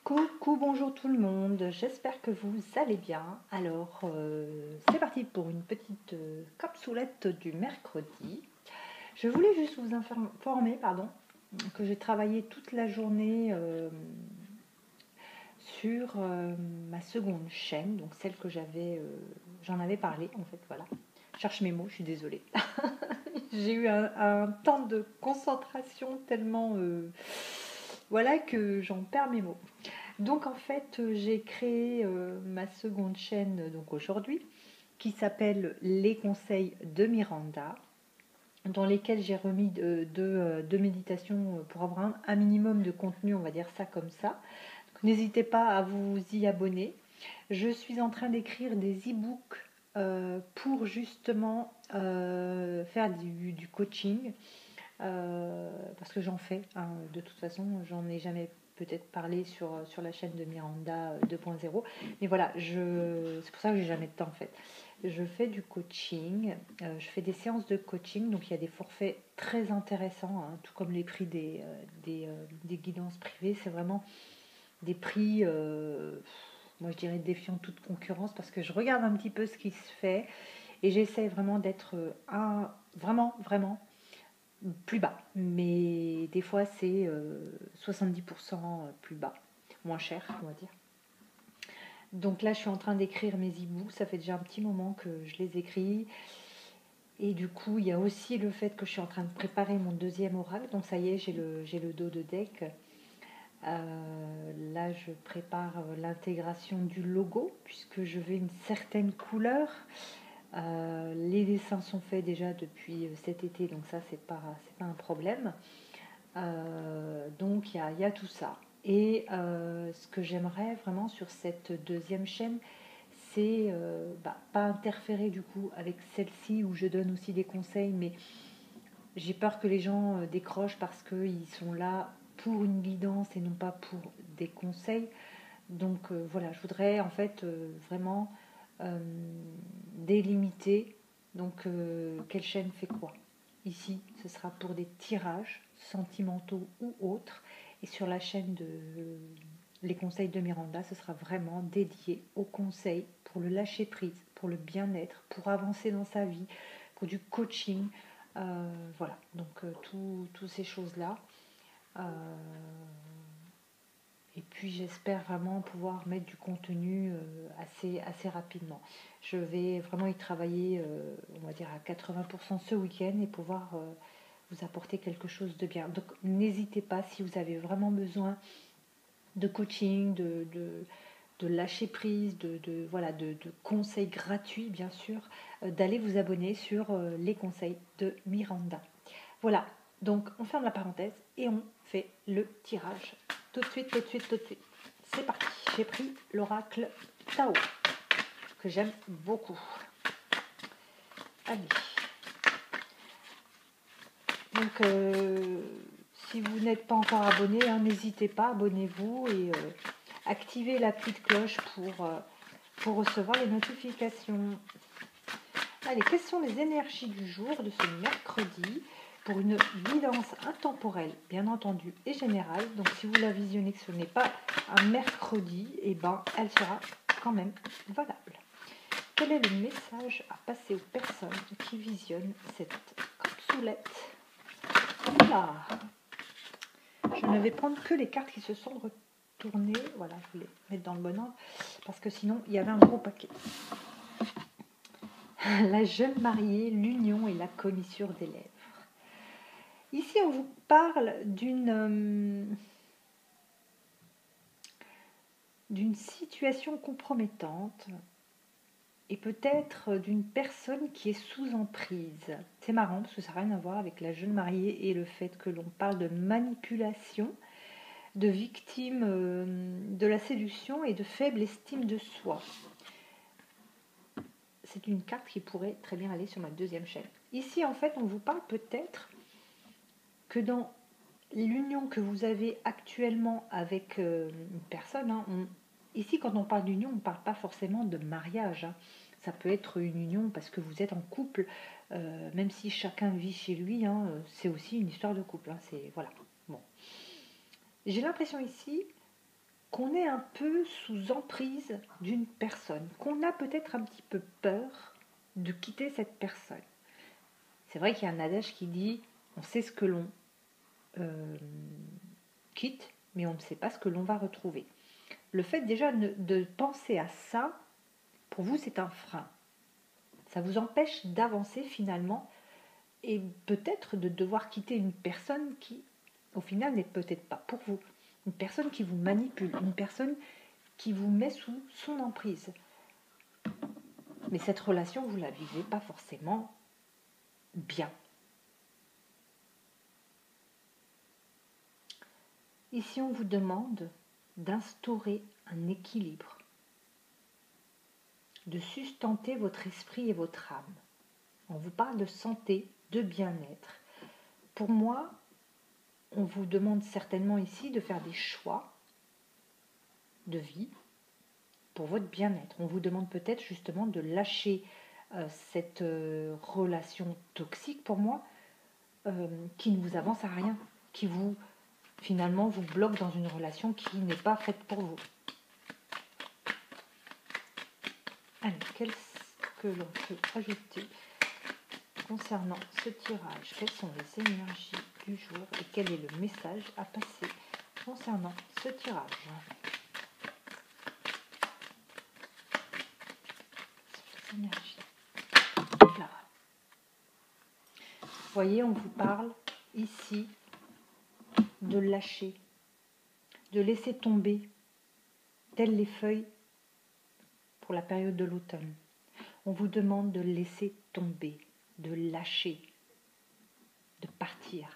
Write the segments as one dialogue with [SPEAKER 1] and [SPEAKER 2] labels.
[SPEAKER 1] Coucou, bonjour tout le monde, j'espère que vous allez bien. Alors, c'est parti pour une petite capsoulette du mercredi. Je voulais juste vous informer que j'ai travaillé toute la journée sur ma seconde chaîne, donc celle que j'en avais parlé en fait, voilà. Je cherche mes mots, je suis désolée. J'ai eu un temps de concentration tellement... voilà que j'en perds mes mots. Donc en fait, j'ai créé ma seconde chaîne donc aujourd'hui qui s'appelle Les conseils de Miranda, dans lesquels j'ai remis deux méditations pour avoir un minimum de contenu, on va dire ça comme ça. N'hésitez pas à vous y abonner. Je suis en train d'écrire des e-books pour justement faire du coaching. Parce que j'en fais, hein, de toute façon, j'en ai jamais peut-être parlé sur la chaîne de Miranda 2.0, mais voilà, c'est pour ça que j'ai jamais de temps en fait. Je fais du coaching, je fais des séances de coaching, donc il y a des forfaits très intéressants, hein, tout comme les prix des guidances privées, c'est vraiment des prix, moi je dirais défiant toute concurrence, parce que je regarde un petit peu ce qui se fait, et j'essaie vraiment d'être vraiment plus bas, mais des fois c'est 70% plus bas, moins cher on va dire. Donc là je suis en train d'écrire mes e-books, ça fait déjà un petit moment que je les écris, et du coup il y a aussi le fait que je suis en train de préparer mon deuxième oracle, donc ça y est, j'ai le dos de deck. Là je prépare l'intégration du logo puisque je veux une certaine couleur. Les dessins sont faits déjà depuis cet été, donc ça c'est pas un problème. Donc il y a tout ça. Et ce que j'aimerais vraiment sur cette deuxième chaîne, c'est pas interférer du coup avec celle-ci où je donne aussi des conseils, mais j'ai peur que les gens décrochent parce qu'ils sont là pour une guidance et non pas pour des conseils. Donc voilà, je voudrais en fait vraiment délimiter donc quelle chaîne fait quoi. Ici, ce sera pour des tirages sentimentaux ou autres. Et sur la chaîne de Les conseils de Miranda, ce sera vraiment dédié aux conseils pour le lâcher prise, pour le bien-être, pour avancer dans sa vie, pour du coaching. Voilà, donc toutes ces choses-là. Et puis j'espère vraiment pouvoir mettre du contenu assez rapidement. Je vais vraiment y travailler, on va dire à 80% ce week-end et pouvoir vous apporter quelque chose de bien. Donc n'hésitez pas si vous avez vraiment besoin de coaching, de lâcher prise, voilà, de conseils gratuits bien sûr, d'aller vous abonner sur les conseils de Miranda. Voilà, donc on ferme la parenthèse et on fait le tirage. Tout de suite. C'est parti. J'ai pris l'oracle Tao, que j'aime beaucoup. Allez. Donc, si vous n'êtes pas encore abonné, hein, n'hésitez pas, abonnez-vous et activez la petite cloche pour recevoir les notifications. Allez, quelles sont les énergies du jour de ce mercredi pour une guidance intemporelle, bien entendu, et générale. Donc si vous la visionnez que ce n'est pas un mercredi, et ben elle sera quand même valable. Quel est le message à passer aux personnes qui visionnent cette capsoulette? Voilà. Je ne vais prendre que les cartes qui se sont retournées. Voilà, je vais les mettre dans le bon ordre, parce que sinon il y avait un gros paquet. La jeune mariée, l'union et la commissure des lèvres. Ici, on vous parle d'une situation compromettante et peut-être d'une personne qui est sous emprise. C'est marrant parce que ça n'a rien à voir avec la jeune mariée et le fait que l'on parle de manipulation, de victime de la séduction et de faible estime de soi. C'est une carte qui pourrait très bien aller sur ma deuxième chaîne. Ici, en fait, on vous parle peut-être que dans l'union que vous avez actuellement avec une personne, hein, ici quand on parle d'union, on ne parle pas forcément de mariage. Hein. Ça peut être une union parce que vous êtes en couple, même si chacun vit chez lui, hein, c'est aussi une histoire de couple. Hein, c'est, voilà. Bon. J'ai l'impression ici qu'on est un peu sous emprise d'une personne, qu'on a peut-être un petit peu peur de quitter cette personne. C'est vrai qu'il y a un adage qui dit on sait ce que l'on quitte, mais on ne sait pas ce que l'on va retrouver. Le fait déjà de penser à ça, pour vous, c'est un frein. Ça vous empêche d'avancer finalement et peut-être de devoir quitter une personne qui, au final, n'est peut-être pas pour vous. Une personne qui vous manipule, une personne qui vous met sous son emprise. Mais cette relation, vous la vivez pas forcément bien. Ici, on vous demande d'instaurer un équilibre, de sustenter votre esprit et votre âme. On vous parle de santé, de bien-être. Pour moi, on vous demande certainement ici de faire des choix de vie pour votre bien-être. On vous demande peut-être justement de lâcher cette relation toxique pour moi qui ne vous avance à rien, qui vous finalement vous bloque dans une relation qui n'est pas faite pour vous. Alors, qu'est-ce que l'on peut ajouter concernant ce tirage? Quelles sont les énergies du jour et quel est le message à passer concernant ce tirage? Énergie. Là. Vous voyez, on vous parle ici de lâcher, de laisser tomber, telles les feuilles pour la période de l'automne. On vous demande de laisser tomber, de lâcher, de partir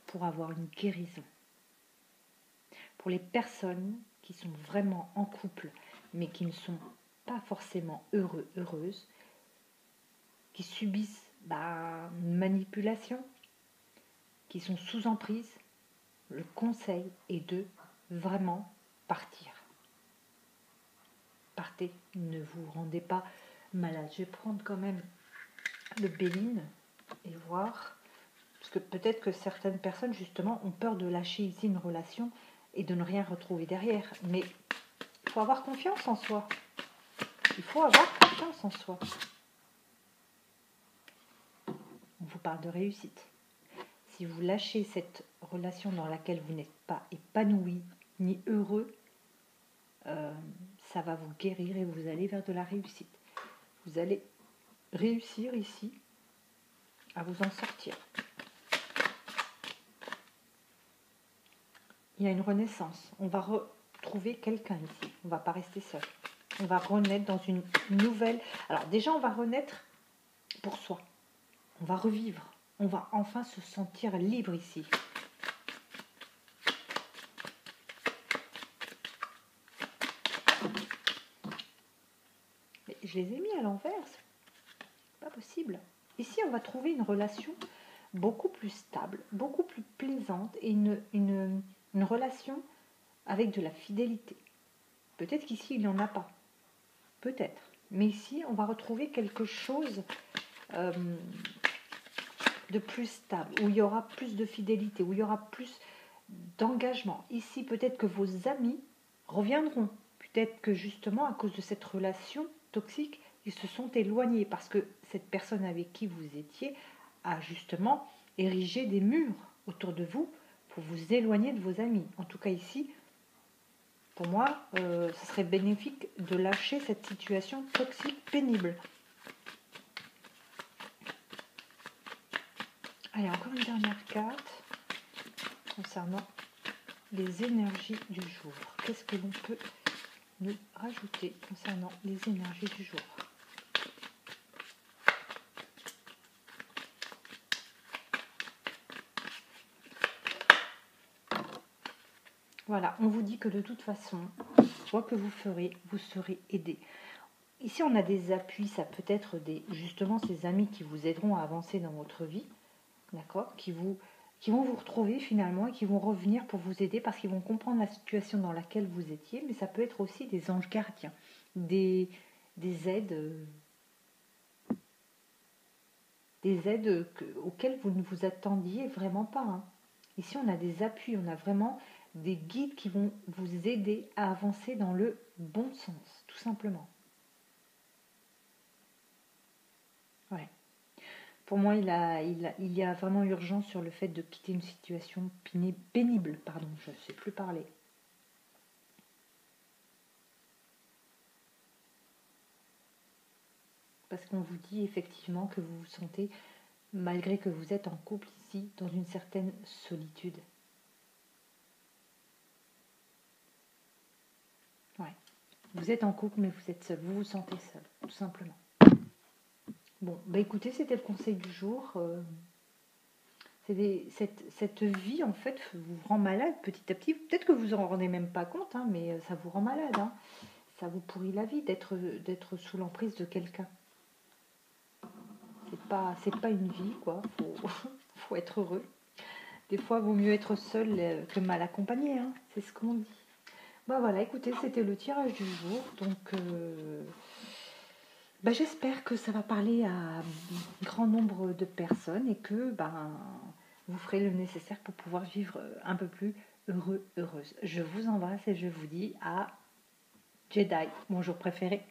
[SPEAKER 1] pour avoir une guérison. Pour les personnes qui sont vraiment en couple, mais qui ne sont pas forcément heureux, heureuses, qui subissent une manipulation, qui sont sous emprise, le conseil est de vraiment partir. Partez, ne vous rendez pas malade. Je vais prendre quand même le Béline et voir, parce que peut-être que certaines personnes justement ont peur de lâcher ici une relation et de ne rien retrouver derrière. Mais il faut avoir confiance en soi. Il faut avoir confiance en soi. On vous parle de réussite. Si vous lâchez cette relation dans laquelle vous n'êtes pas épanoui ni heureux, ça va vous guérir et vous allez vers de la réussite. Vous allez réussir ici à vous en sortir. Il y a une renaissance. On va retrouver quelqu'un ici. On ne va pas rester seul. On va renaître dans une nouvelle... Alors déjà, on va renaître pour soi. On va revivre. On va enfin se sentir libre ici. Mais je les ai mis à l'envers. C'est pas possible. Ici, on va trouver une relation beaucoup plus stable, beaucoup plus plaisante et une relation avec de la fidélité. Peut-être qu'ici, il n'y en a pas. Peut-être. Mais ici, on va retrouver quelque chose de plus stable, où il y aura plus de fidélité, où il y aura plus d'engagement. Ici, peut-être que vos amis reviendront. Peut-être que justement, à cause de cette relation toxique, ils se sont éloignés parce que cette personne avec qui vous étiez a justement érigé des murs autour de vous pour vous éloigner de vos amis. En tout cas ici, pour moi, ce serait bénéfique de lâcher cette situation toxique pénible. Allez, encore une dernière carte concernant les énergies du jour. Qu'est-ce que l'on peut nous rajouter concernant les énergies du jour? Voilà, on vous dit que de toute façon, quoi que vous ferez, vous serez aidé. Ici, on a des appuis, ça peut être justement ces amis qui vous aideront à avancer dans votre vie, d'accord, qui vont vous retrouver finalement et qui vont revenir pour vous aider parce qu'ils vont comprendre la situation dans laquelle vous étiez, mais ça peut être aussi des anges gardiens, des aides, auxquelles vous ne vous attendiez vraiment pas. Ici, on a des appuis, on a vraiment des guides qui vont vous aider à avancer dans le bon sens, tout simplement. Ouais. Pour moi, il y a vraiment urgence sur le fait de quitter une situation pénible. Pardon, je ne sais plus parler. Parce qu'on vous dit effectivement que vous vous sentez, malgré que vous êtes en couple ici, dans une certaine solitude. Ouais. Vous êtes en couple, mais vous êtes seul. Vous vous sentez seul, tout simplement. Bon, bah écoutez, c'était le conseil du jour. Cette vie, en fait, vous rend malade petit à petit. Peut-être que vous en rendez même pas compte, hein, mais ça vous rend malade. Hein. Ça vous pourrit la vie d'être sous l'emprise de quelqu'un. C'est pas une vie, quoi. Faut être heureux. Des fois, il vaut mieux être seul que mal accompagné. Hein. C'est ce qu'on dit. Bah voilà, écoutez, c'était le tirage du jour. Donc, j'espère que ça va parler à un grand nombre de personnes et que vous ferez le nécessaire pour pouvoir vivre un peu plus heureuse. Je vous embrasse et je vous dis à Jedi, mon jour préféré.